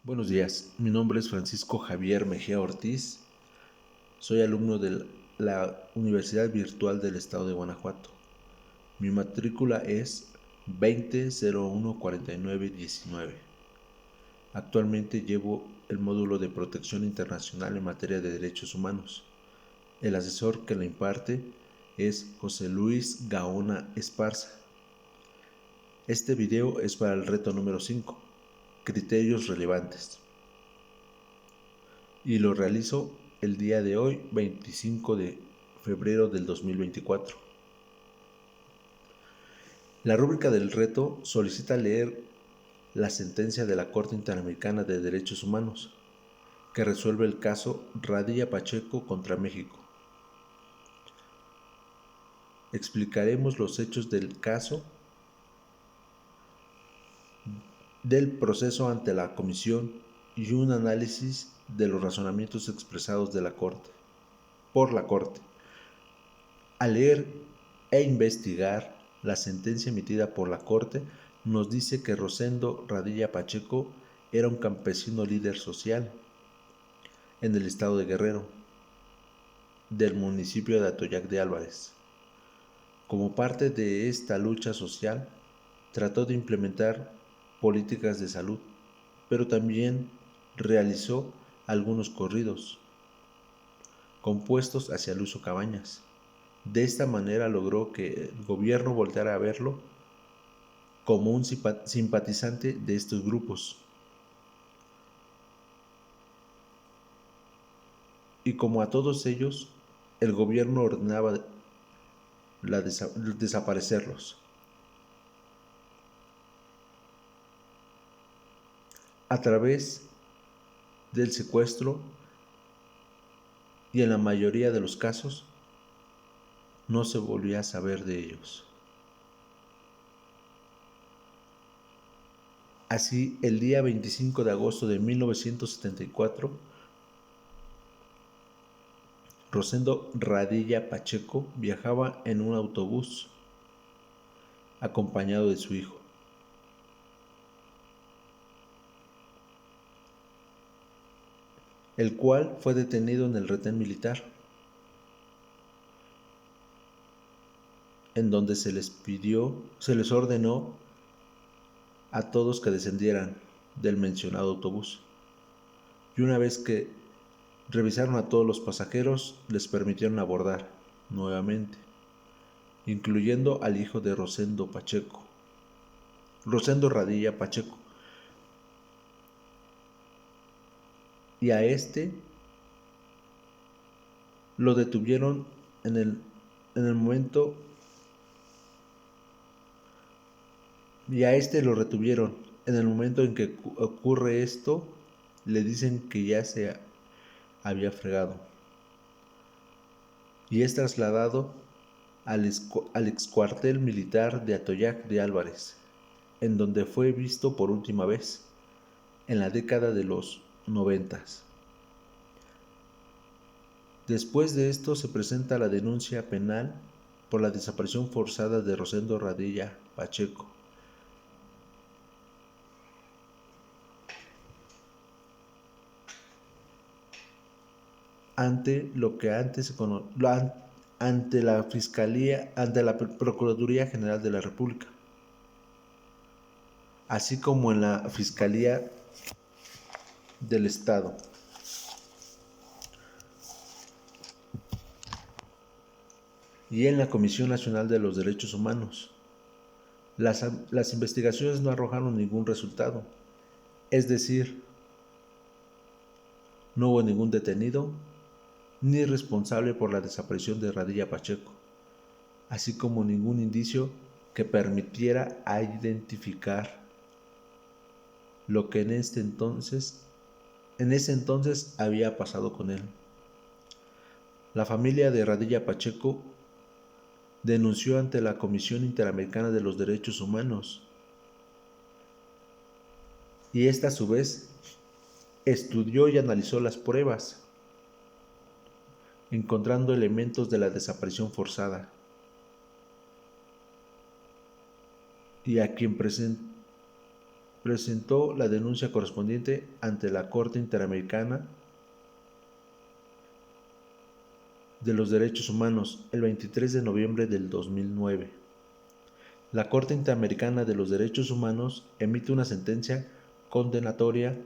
Buenos días, mi nombre es Francisco Javier Mejía Ortiz, soy alumno de la Universidad Virtual del Estado de Guanajuato. Mi matrícula es 20014919. Actualmente llevo el módulo de Protección Internacional en materia de derechos humanos. El asesor que la imparte es José Luis Gaona Esparza. Este video es para el reto número 5, criterios relevantes. Y lo realizo el día de hoy, 25 de febrero del 2024. La rúbrica del reto solicita leer la sentencia de la Corte Interamericana de Derechos Humanos, que resuelve el caso Radilla Pacheco contra México. Explicaremos los hechos del caso, del proceso ante la comisión y un análisis de los razonamientos expresados por la Corte. Al leer e investigar la sentencia emitida por la Corte, nos dice que Rosendo Radilla Pacheco era un campesino líder social en el estado de Guerrero, del municipio de Atoyac de Álvarez. Como parte de esta lucha social, trató de implementar políticas de salud, pero también realizó algunos corridos compuestos hacia el uso cabañas. De esta manera logró que el gobierno volteara a verlo como un simpatizante de estos grupos. Y como a todos ellos, el gobierno ordenaba desaparecerlos. A través del secuestro, y en la mayoría de los casos, no se volvía a saber de ellos. Así, el día 25 de agosto de 1974, Rosendo Radilla Pacheco viajaba en un autobús acompañado de su hijo. El cual fue detenido en el retén militar, en donde se les ordenó a todos que descendieran del mencionado autobús. Y una vez que revisaron a todos los pasajeros, les permitieron abordar nuevamente, incluyendo al hijo de Rosendo Radilla Pacheco. Y a este lo detuvieron en el momento, y a este lo retuvieron. En el momento en que ocurre esto, le dicen que ya se había fregado. Y es trasladado al excuartel militar de Atoyac de Álvarez, en donde fue visto por última vez, en la década de los 90. Después de esto se presenta la denuncia penal por la desaparición forzada de Rosendo Radilla Pacheco. Ante la Fiscalía, ante la Procuraduría General de la República, así como en la Fiscalía del Estado. Y en la Comisión Nacional de los Derechos Humanos. Las investigaciones no arrojaron ningún resultado, es decir, no hubo ningún detenido ni responsable por la desaparición de Radilla Pacheco, así como ningún indicio que permitiera identificar lo que en ese entonces había pasado con él. La familia de Radilla Pacheco denunció ante la Comisión Interamericana de los Derechos Humanos, y esta a su vez estudió y analizó las pruebas, encontrando elementos de la desaparición forzada, y a quien presentó la denuncia correspondiente ante la Corte Interamericana de los Derechos Humanos el 23 de noviembre del 2009. La Corte Interamericana de los Derechos Humanos emite una sentencia condenatoria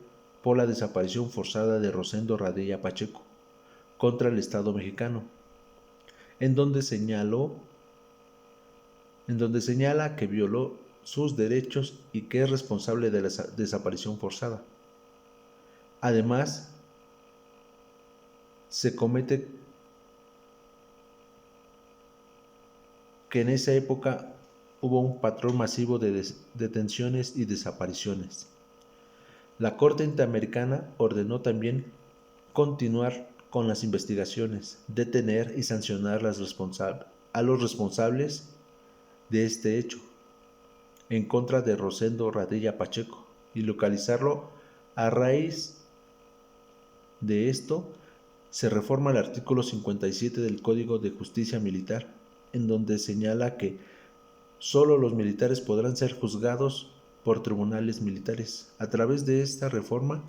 por la desaparición forzada de Rosendo Radilla Pacheco contra el Estado mexicano, en donde señala que violó sus derechos y que es responsable de la desaparición forzada. Además, se comete que en esa época hubo un patrón masivo de detenciones y desapariciones. La Corte Interamericana ordenó también continuar con las investigaciones, detener y sancionar a los responsables de este hecho en contra de Rosendo Radilla Pacheco y localizarlo. A raíz de esto, se reforma el artículo 57 del Código de Justicia Militar, en donde señala que solo los militares podrán ser juzgados por tribunales militares. A través de esta reforma,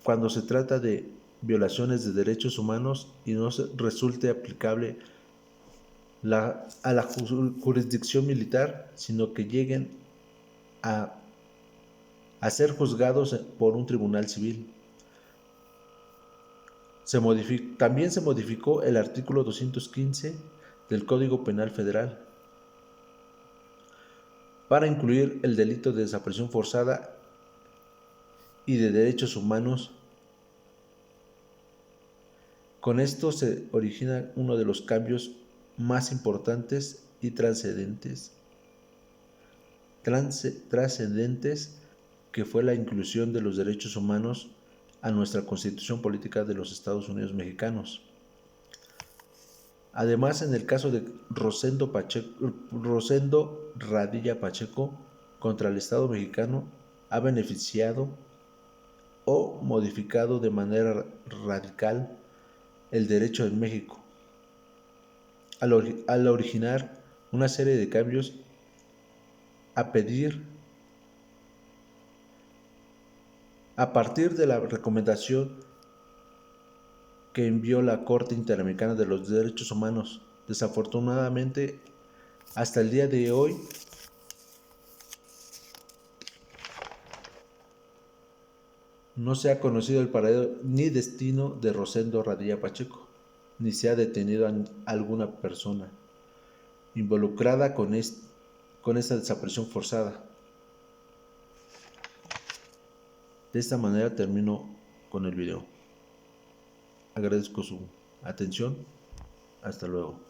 cuando se trata de violaciones de derechos humanos y no resulte aplicable a la jurisdicción militar, sino que lleguen a ser juzgados por un tribunal civil. También se modificó el artículo 215 del Código Penal Federal para incluir el delito de desaparición forzada y de derechos humanos. Con esto se origina uno de los cambios más importantes y trascendentes, que fue la inclusión de los derechos humanos a nuestra Constitución Política de los Estados Unidos Mexicanos. Además, en el caso de Rosendo Radilla Pacheco contra el Estado mexicano, ha beneficiado o modificado de manera radical el derecho en México, al originar una serie de cambios a partir de la recomendación que envió la Corte Interamericana de los Derechos Humanos. Desafortunadamente, hasta el día de hoy, no se ha conocido el paradero ni destino de Rosendo Radilla Pacheco, ni se ha detenido a alguna persona involucrada con esta desaparición forzada. De esta manera termino con el video. Agradezco su atención. Hasta luego.